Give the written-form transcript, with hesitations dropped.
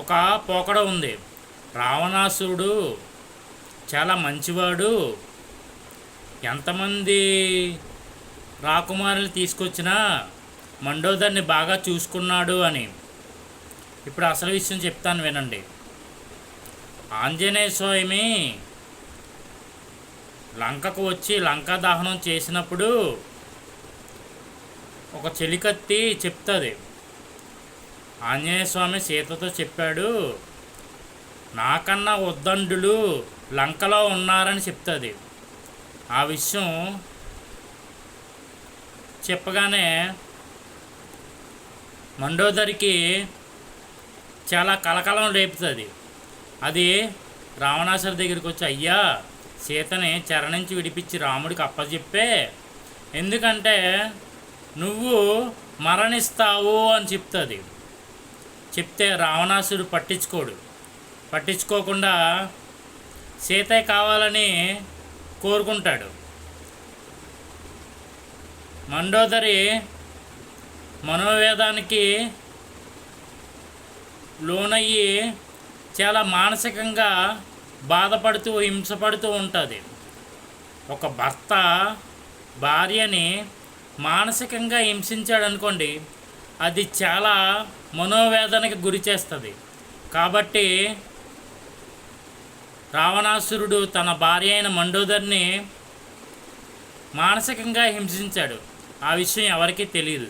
ఒక పోకడ ఉంది. రావణాసురుడు చాలా మంచివాడు, ఎంతమంది రాకుమారులు తీసుకొచ్చినా మండోదరిని బాగా చూసుకున్నాడు అని. ఇప్పుడు అసలు విషయం చెప్తాను వినండి. ఆంజనేయ స్వామి లంకకు వచ్చి లంకా దహనం చేసినప్పుడు ఒక చెలికత్తి చెప్తుంది. ఆంజనేయ స్వామి సీతతో చెప్పాడు, నాకన్నా ఉద్దండులు లంకలో ఉన్నారని చెప్తుంది. ఆ విషయం చెప్పగానే మండోదరికి చాలా కలకలం రేపుతుంది. అది రావణాసురు దగ్గరికి వచ్చి, అయ్యా సీతని చెర నుంచి విడిపించి రాముడికి అప్పచెప్పే, ఎందుకంటే నువ్వు మరణిస్తావు అని చెప్తుంది. చెప్తే రావణాసుడు పట్టించుకోకుండా సీతే కావాలని కోరుకుంటాడు. మండోదరి మనోవేదానికి లోనయ్యి చాలా మానసికంగా బాధపడుతూ హింసపడుతూ ఉంటుంది. ఒక భర్త భార్యని మానసికంగా హింసించాడు అనుకోండి, అది చాలా మనోవేదనకి గురి చేస్తుంది. కాబట్టి రావణాసురుడు తన భార్య అయిన మండోదరిని మానసికంగా హింసించాడు. ఆ విషయం ఎవరికీ తెలియదు.